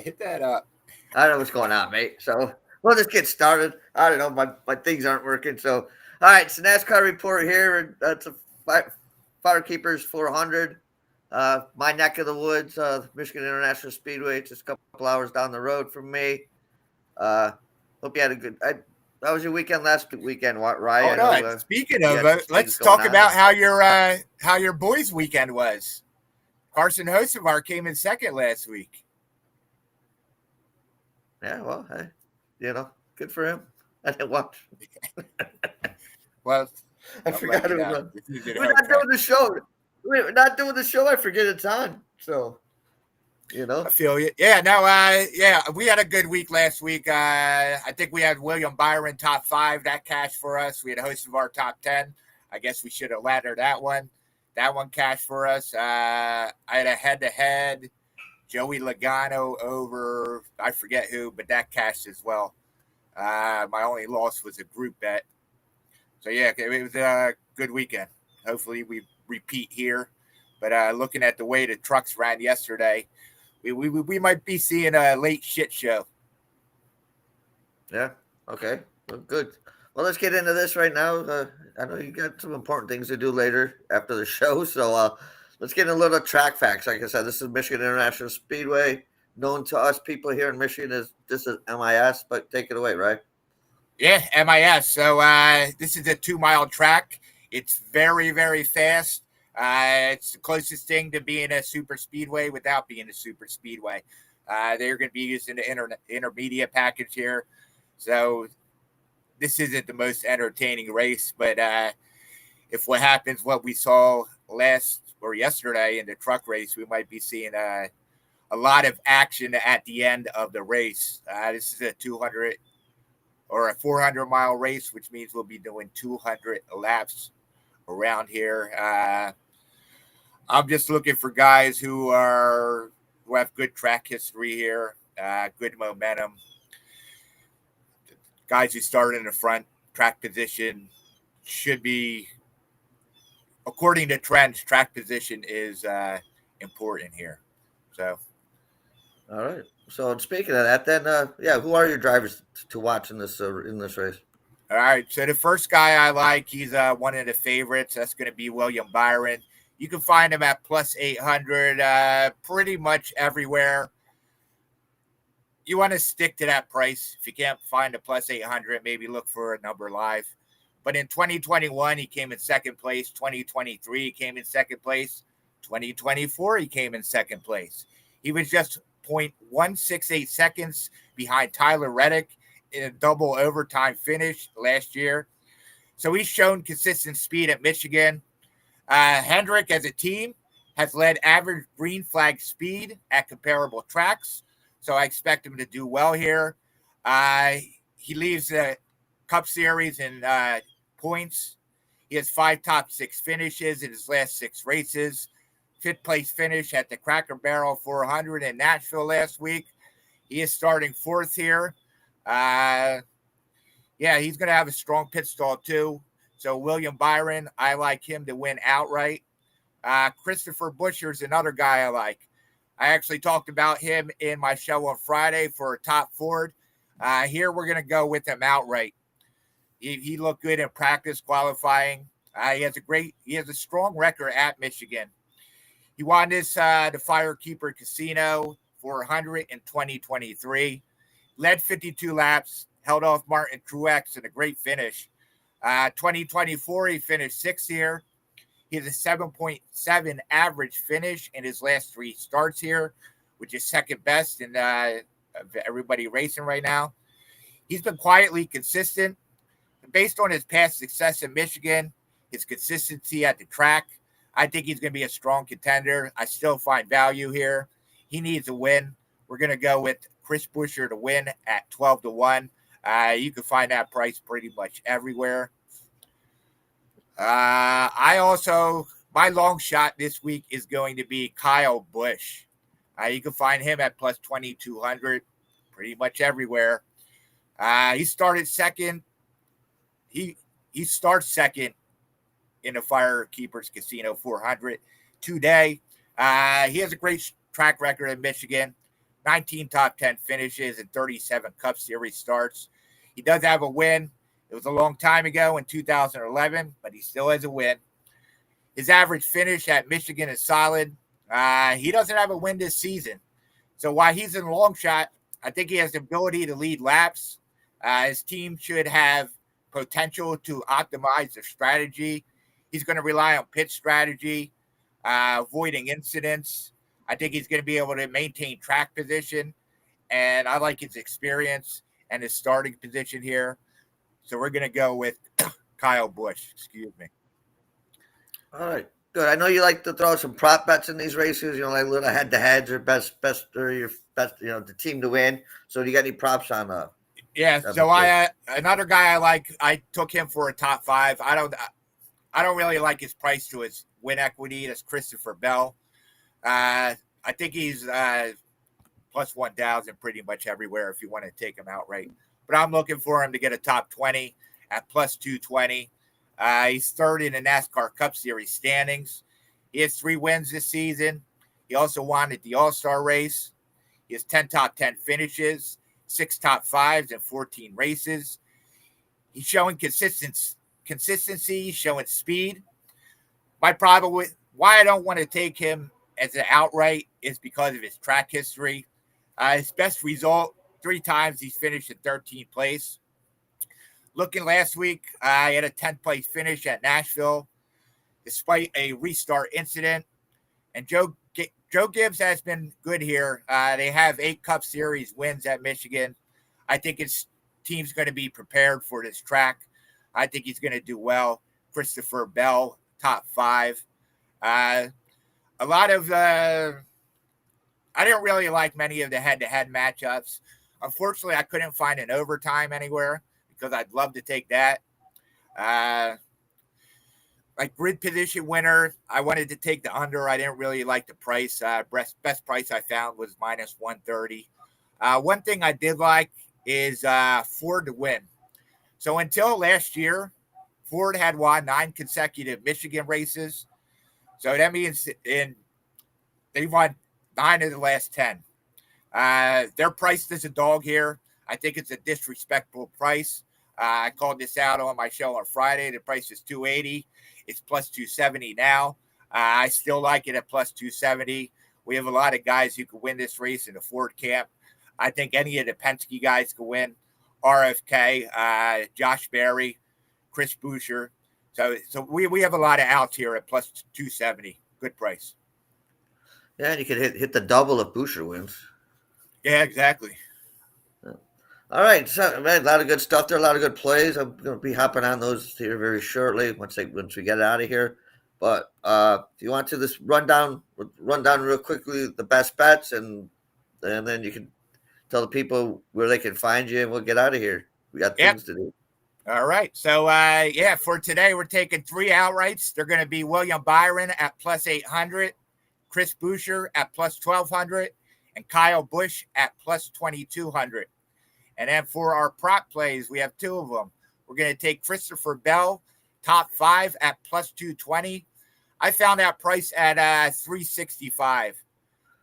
hit that up. I don't know what's going on, mate. So we'll just get started. I don't know. My things aren't working. So, all right. So NASCAR report here. That's a Firekeepers 400. My neck of the woods, Michigan International Speedway. It's just a couple hours down the road from me. Hope you had a good. How was your weekend last weekend, Rye? I Hold know on. Speaking you of, had some things let's going talk on. about how your boys' weekend was. Carson Hocevar came in second last week. Yeah, well, hey, good for him. I didn't watch. Well, I I'm forgot letting you it was know. on. This is at We're home not track. doing the show. We're not doing the show. I forget it's on. So, I feel you. Yeah, no, we had a good week last week. I think we had William Byron top 5. That cashed for us. We had a host of our top 10. I guess we should have laddered that one. That one cashed for us. I had a head-to-head Joey Logano over, I forget who, but that cashed as well. My only loss was a group bet. So, yeah, it was a good weekend. Hopefully we repeat here. But looking at the way the trucks ran yesterday, we might be seeing a late shit show. Yeah. Okay. Well, good. Well, let's get into this right now. I know you got some important things to do later after the show, so let's get into a little track facts. Like I said, this is Michigan International Speedway, known to us people here in Michigan as this is MIS. But take it away, right? Yeah, MIS. So this is a 2-mile track. It's very, very fast. It's the closest thing to being a super speedway without being a super speedway. They're going to be using the intermediate package here. So this isn't the most entertaining race, but if what happens, what we saw last or yesterday in the truck race, we might be seeing a lot of action at the end of the race. This is a 200 or a 400-mile race, which means we'll be doing 200 laps around here. I'm just looking for guys who have good track history here, good momentum. Guys who started in the front, track position should be, according to trends, track position is important here. So, all right. So speaking of that, then who are your drivers to watch in this race? all right. So the first guy I like, he's one of the favorites. That's going to be William Byron. You can find him at plus 800 pretty much everywhere. You want to stick to that price. If you can't find a plus 800, maybe look for a number live. But in 2021, he came in second place. 2023, he came in second place. 2024, he came in second place. He was just 0.168 seconds behind Tyler Reddick in a double overtime finish last year. So he's shown consistent speed at Michigan. Hendrick, as a team, has led average green flag speed at comparable tracks. So I expect him to do well here. He leaves the Cup Series in points. He has 5 top 6 finishes in his last 6 races. 5th place finish at the Cracker Barrel 400 in Nashville last week. He is starting 4th here. He's going to have a strong pit stall too. So William Byron, I like him to win outright. Christopher Buescher is another guy I like. I actually talked about him in my show on Friday for a top Ford. Here we're going to go with him outright. He looked good in practice qualifying. He has a strong record at Michigan. He won this the Firekeeper Casino 400 in 2023. Led 52 laps, held off Martin Truex in a great finish. 2024, he finished 6th here. He has a 7.7 average finish in his last 3 starts here, which is second best in everybody racing right now. He's been quietly consistent. Based on his past success in Michigan, his consistency at the track, I think he's going to be a strong contender. I still find value here. He needs a win. We're going to go with Chris Buescher to win at 12-1. You can find that price pretty much everywhere. My long shot this week is going to be Kyle Busch. You can find him at plus 2,200 pretty much everywhere. He started second. He starts second in the Firekeepers Casino 400 today. He has a great track record in Michigan. 19 top 10 finishes and 37 Cup Series starts. He does have a win. It was a long time ago in 2011, but he still has a win. His average finish at Michigan is solid. He doesn't have a win this season. So while he's in a long shot, I think he has the ability to lead laps. His team should have potential to optimize their strategy. He's going to rely on pit strategy, avoiding incidents. I think he's going to be able to maintain track position. And I like his experience and his starting position here. So we're going to go with Kyle Busch. Excuse me. All right, good. I know you like to throw some prop bets in these races. You know, like little head-to-heads or best or your best. You know, the team to win. So, do you got any props on? Yeah. So another guy I like. I took him for a top 5. I don't really like his price to his win equity. That's Christopher Bell. I think he's plus 1,000 pretty much everywhere if you want to take him outright. But I'm looking for him to get a top 20 at plus 220. He's third in the NASCAR Cup Series standings. He has 3 wins this season. He also won at the All-Star race. He has 10 top 10 finishes, 6 top 5s, and 14 races. He's showing consistency, showing speed. My problem with why I don't want to take him as an outright is because of his track history. His best result, 3 times he's finished in 13th place. Looking last week, he had a 10th place finish at Nashville, despite a restart incident. And Joe Gibbs has been good here. They have 8 Cup Series wins at Michigan. I think his team's going to be prepared for this track. I think he's going to do well. Christopher Bell, top 5. A lot of I didn't really like many of the head-to-head matchups. Unfortunately, I couldn't find an overtime anywhere because I'd love to take that. Like grid position winner, I wanted to take the under. I didn't really like the price. Best price I found was minus 130. One thing I did like is Ford to win. So until last year, Ford had won 9 consecutive Michigan races. So that means they won 9 of the last 10. They're priced as a dog here. I think it's a disrespectful price. I called this out on my show on Friday. The price is $280. It's plus 270 now. I still like it at plus 270. We have a lot of guys who could win this race in the Ford camp. I think any of the Penske guys could win. RFK, Josh Berry, Chris Buescher. So we have a lot of outs here at plus 270. Good price. Yeah, and you could hit the double if Buescher wins. Yeah, exactly. All right, so man, a lot of good stuff there, a lot of good plays. I'm going to be hopping on those here very shortly once we get out of here. But if you want to, this run down real quickly the best bets, and then you can tell the people where they can find you, and we'll get out of here. We got things to do. All right, so for today we're taking 3 outrights. They're going to be William Byron at plus 800, Chris Buescher at plus 1,200, and Kyle Busch at plus 2,200. And then for our prop plays, we have 2 of them. We're going to take Christopher Bell, top 5 at plus 220. I found that price at 365.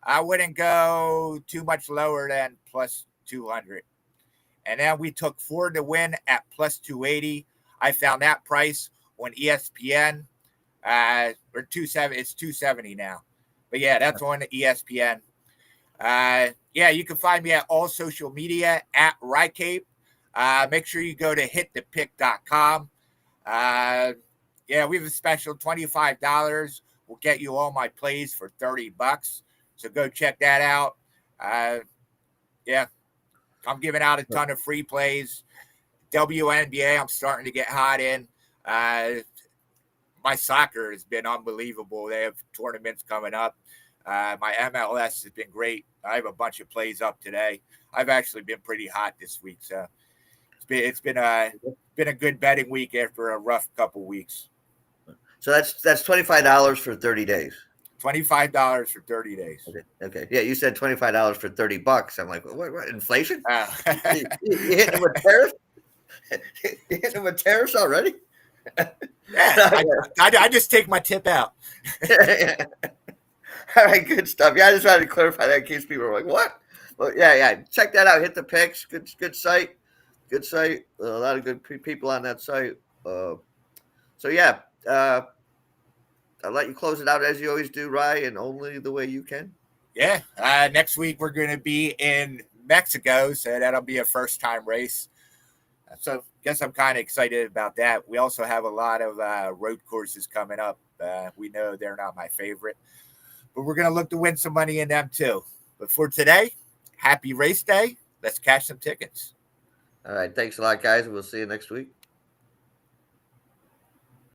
I wouldn't go too much lower than plus 200. And then we took Ford to win at plus 280. I found that price on ESPN. Or 270. It's 270 now. But yeah, that's on the ESPN. You can find me at all social media at Rycape. Make sure you go to hitthepick.com. We have a special $25. We'll get you all my plays for $30. So go check that out. I'm giving out a ton of free plays. WNBA, I'm starting to get hot in. My soccer has been unbelievable. They have tournaments coming up. My MLS has been great. I have a bunch of plays up today. I've actually been pretty hot this week, so it's been a good betting week after a rough couple weeks. So that's $25 for 30 days. $25 for 30 days. Okay. Yeah, you said $25 for $30. I'm like, what inflation? You hitting them with tariffs? You hitting them with tariffs already? Yeah, I just take my tip out. All right, good stuff. Yeah, I just wanted to clarify that in case people were like, what? Well, yeah. Check that out. Hit the picks. Good site. Good site. A lot of good people on that site. So yeah, I'll let you close it out as you always do, Rye, and only the way you can. Yeah. Next week we're going to be in Mexico, so that'll be a first time race. So I guess I'm kind of excited about that. We also have a lot of road courses coming up. We know they're not my favorite, but we're going to look to win some money in them too. But for today, happy race day. Let's cash some tickets. All right. Thanks a lot, guys. We'll see you next week.